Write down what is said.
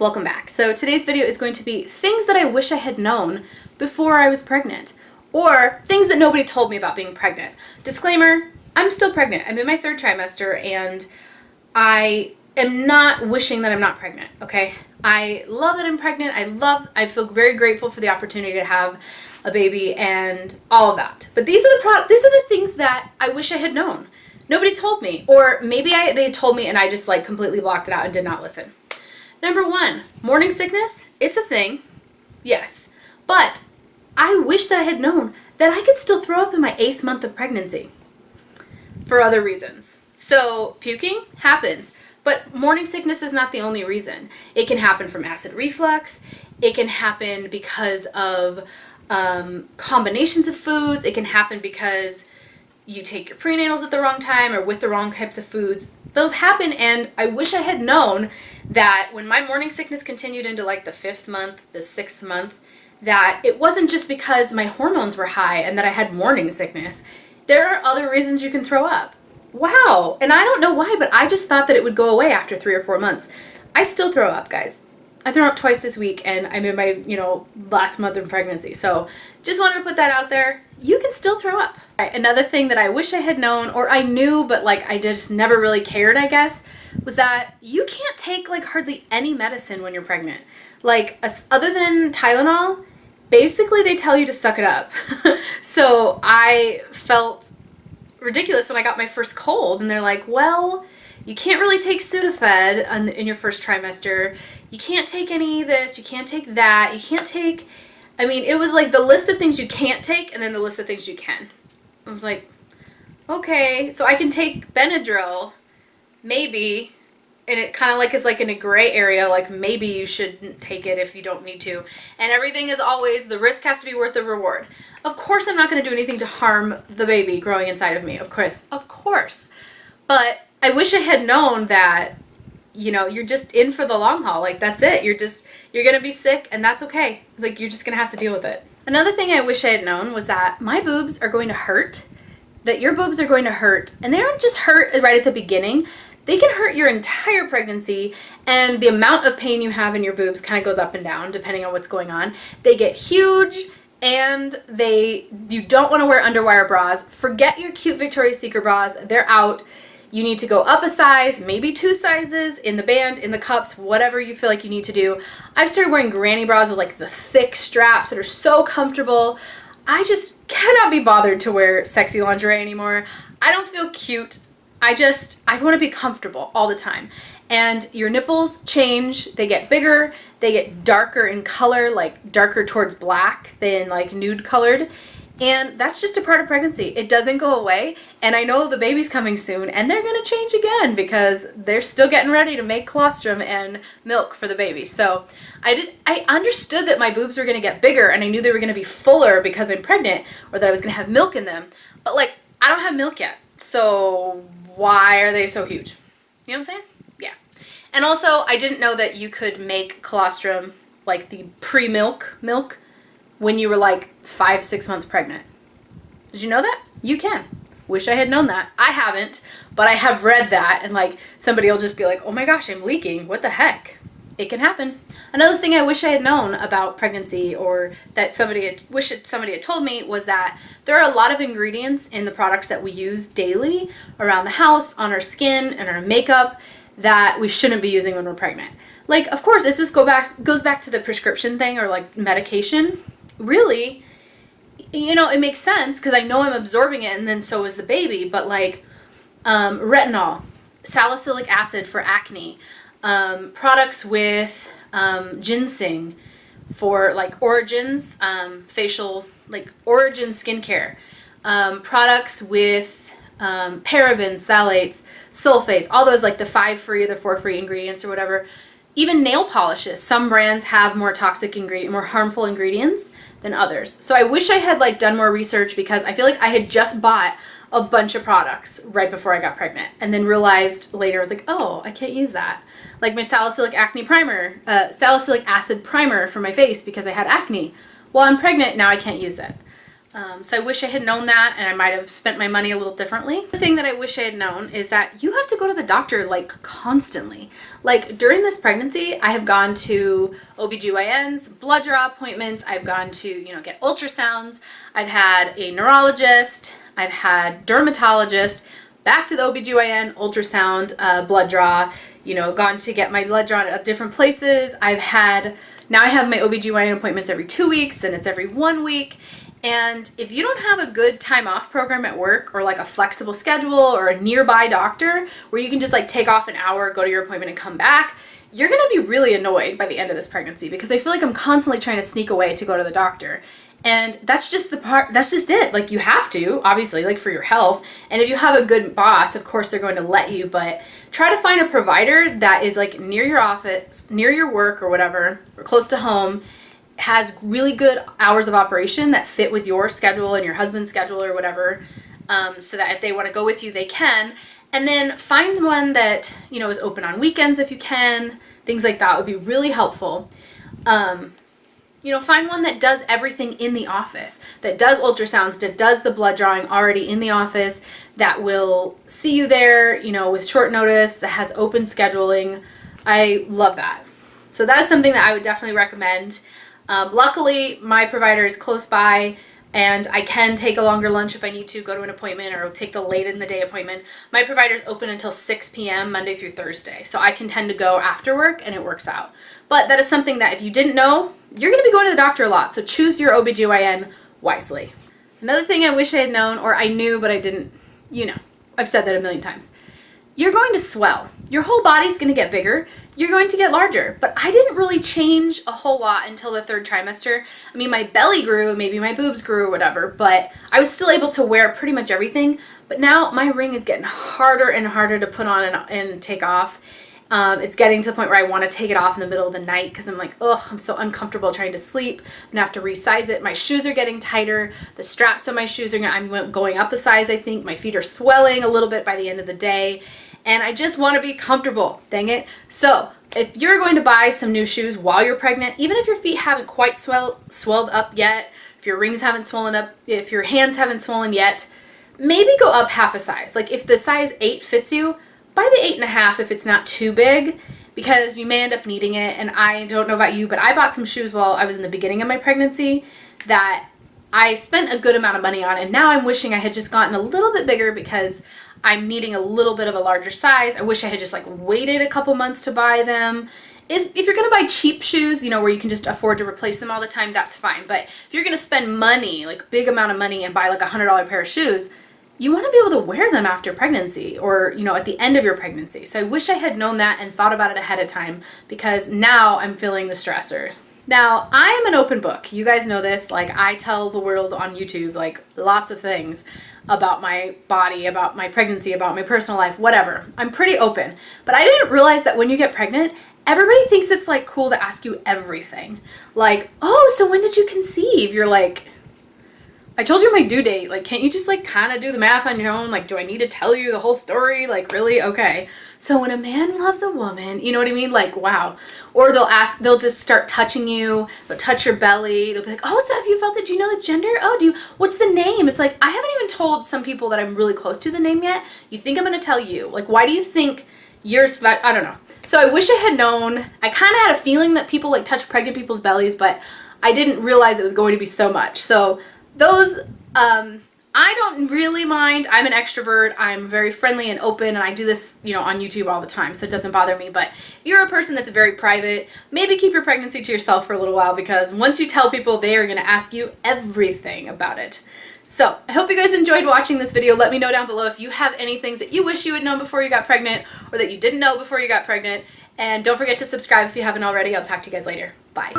welcome back. So today's video is going to be things that I wish I had known before I was pregnant, or things that nobody told me about being pregnant. Disclaimer, I'm still pregnant. I'm in my 3rd trimester and I am not wishing that I'm not pregnant, okay? I love that I'm pregnant. I feel very grateful for the opportunity to have a baby and all of that. But these are the things that I wish I had known. Nobody told me, or maybe they told me and I just like completely blocked it out and did not listen. Number 1, morning sickness. It's a thing, yes, but I wish that I had known that I could still throw up in my 8th month of pregnancy for other reasons. So puking happens, but morning sickness is not the only reason. It can happen from acid reflux. It can happen because of combinations of foods. It can happen because you take your prenatals at the wrong time or with the wrong types of foods. Those happen, and I wish I had known that when my morning sickness continued into like the 5th month, the 6th month, that it wasn't just because my hormones were high and that I had morning sickness. There are other reasons you can throw up. Wow. And I don't know why, but I just thought that it would go away after 3 or 4 months. I still throw up, guys. I threw up twice this week and I'm in my, last month of pregnancy. So just wanted to put that out there. You can still throw up. All right, another thing that I wish I had known, or I knew, but like I just never really cared, I guess, was that you can't take like hardly any medicine when you're pregnant. Like other than Tylenol, basically they tell you to suck it up. So I felt ridiculous when I got my first cold and they're like, well, you can't really take Sudafed in your first trimester. You can't take any of this. You can't take that. You can't take... I mean, it was like the list of things you can't take and then the list of things you can. I was like, okay, so I can take Benadryl, maybe, and it kind of like is like in a gray area, like maybe you shouldn't take it if you don't need to. And everything is always, the risk has to be worth the reward. Of course I'm not going to do anything to harm the baby growing inside of me, of course. But I wish I had known that, you're just in for the long haul. Like, that's it. You're going to be sick, and that's okay. Like, you're just going to have to deal with it. Another thing I wish I had known was that my boobs are going to hurt, that your boobs are going to hurt, and they don't just hurt right at the beginning. They can hurt your entire pregnancy, and the amount of pain you have in your boobs kind of goes up and down depending on what's going on. They get huge, and you don't want to wear underwire bras. Forget your cute Victoria's Secret bras. They're out. You need to go up a size, maybe 2 sizes, in the band, in the cups, whatever you feel like you need to do. I've started wearing granny bras with like the thick straps that are so comfortable. I just cannot be bothered to wear sexy lingerie anymore. I don't feel cute. I want to be comfortable all the time. And your nipples change, they get bigger, they get darker in color, like darker towards black than like nude colored. And that's just a part of pregnancy. It doesn't go away. And I know the baby's coming soon and they're going to change again because they're still getting ready to make colostrum and milk for the baby. So I understood that my boobs were going to get bigger and I knew they were going to be fuller because I'm pregnant or that I was going to have milk in them. But like, I don't have milk yet. So why are they so huge? You know what I'm saying? Yeah. And also I didn't know that you could make colostrum, like the pre-milk milk, when you were like 5-6 months pregnant. Did you know that? You can. Wish I had known that. I haven't, but I have read that, and like somebody will just be like, oh my gosh, I'm leaking. What the heck? It can happen. Another thing I wish I had known about pregnancy, or that somebody had told me, was that there are a lot of ingredients in the products that we use daily around the house, on our skin, and our makeup that we shouldn't be using when we're pregnant. Like, of course, this goes back to the prescription thing, or like medication. Really, it makes sense because I know I'm absorbing it and then so is the baby, but like retinol, salicylic acid for acne, products with ginseng for like Origins, facial, like Origin skincare, products with parabens, phthalates, sulfates, all those like the 5 free or the 4 free ingredients or whatever. Even nail polishes. Some brands have more toxic more harmful ingredients than others. So I wish I had like done more research because I feel like I had just bought a bunch of products right before I got pregnant and then realized later, I was like, oh, I can't use that. Like my salicylic acid primer for my face because I had acne. Well, I'm pregnant, now I can't use it. So I wish I had known that, and I might have spent my money a little differently. The thing that I wish I had known is that you have to go to the doctor like constantly. Like during this pregnancy, I have gone to OBGYNs, blood draw appointments, I've gone to, get ultrasounds, I've had a neurologist, I've had dermatologist, back to the OBGYN, ultrasound, blood draw, gone to get my blood drawn at different places. Now I have my OBGYN appointments every 2 weeks, then it's every 1 week. And if you don't have a good time off program at work, or like a flexible schedule, or a nearby doctor where you can just like take off an hour, go to your appointment and come back, you're gonna be really annoyed by the end of this pregnancy, because I feel like I'm constantly trying to sneak away to go to the doctor. And that's just it. Like you have to, obviously, like for your health. And if you have a good boss, of course they're going to let you, but try to find a provider that is like near your office, near your work or whatever, or close to home, has really good hours of operation that fit with your schedule and your husband's schedule or whatever, so that if they want to go with you, they can. And then find one that, is open on weekends if you can. Things like that would be really helpful. Find one that does everything in the office, that does ultrasounds, that does the blood drawing already in the office, that will see you there, with short notice, that has open scheduling. I love that. So that is something that I would definitely recommend. Luckily, my provider is close by, and I can take a longer lunch if I need to, go to an appointment, or take the late in the day appointment. My provider is open until 6 p.m. Monday through Thursday, so I can tend to go after work, and it works out. But that is something that if you didn't know, you're going to be going to the doctor a lot, so choose your OBGYN wisely. Another thing I wish I had known, or I knew but I didn't, I've said that a million times. You're going to swell. Your whole body's going to get bigger. You're going to get larger. But I didn't really change a whole lot until the 3rd trimester. I mean, my belly grew, maybe my boobs grew or whatever, but I was still able to wear pretty much everything. But now my ring is getting harder and harder to put on and take off. It's getting to the point where I want to take it off in the middle of the night because I'm like, I'm so uncomfortable trying to sleep. I'm going to have to resize it. My shoes are getting tighter. The straps on my shoes I'm going up a size, I think. My feet are swelling a little bit by the end of the day. And I just want to be comfortable, dang it. So if you're going to buy some new shoes while you're pregnant, even if your feet haven't quite swelled up yet, if your rings haven't swollen up, if your hands haven't swollen yet, maybe go up half a size. Like if the size 8 fits you, buy the 8.5 if it's not too big, because you may end up needing it. And I don't know about you, but I bought some shoes while I was in the beginning of my pregnancy that I spent a good amount of money on, and now I'm wishing I had just gotten a little bit bigger because I'm needing a little bit of a larger size. I wish I had just waited a couple months to buy them. If you're going to buy cheap shoes, where you can just afford to replace them all the time, that's fine. But if you're going to spend money, big amount of money, and buy a $100 pair of shoes, you want to be able to wear them after pregnancy or, at the end of your pregnancy. So I wish I had known that and thought about it ahead of time, because now I'm feeling the stressor. Now, I am an open book. You guys know this. I tell the world on YouTube, lots of things about my body, about my pregnancy, about my personal life, whatever. I'm pretty open. But I didn't realize that when you get pregnant, everybody thinks it's, cool to ask you everything. So when did you conceive? You're like, I told you my due date. Can't you just, kind of do the math on your own? Do I need to tell you the whole story? Really? Okay. So when a man loves a woman, you know what I mean? Wow. Or they'll just start touching you. They'll touch your belly. They'll be like, so have you felt it? Do you know the gender? What's the name? It's I haven't even told some people that I'm really close to the name yet. You think I'm going to tell you. Why do you think you're I don't know. So I wish I had known. I kind of had a feeling that people, touch pregnant people's bellies, but I didn't realize it was going to be so much. So those, I don't really mind. I'm an extrovert. I'm very friendly and open, and I do this, on YouTube all the time, so it doesn't bother me. But if you're a person that's very private, maybe keep your pregnancy to yourself for a little while, because once you tell people, they are going to ask you everything about it. So I hope you guys enjoyed watching this video. Let me know down below if you have any things that you wish you had known before you got pregnant, or that you didn't know before you got pregnant. And don't forget to subscribe if you haven't already. I'll talk to you guys later. Bye.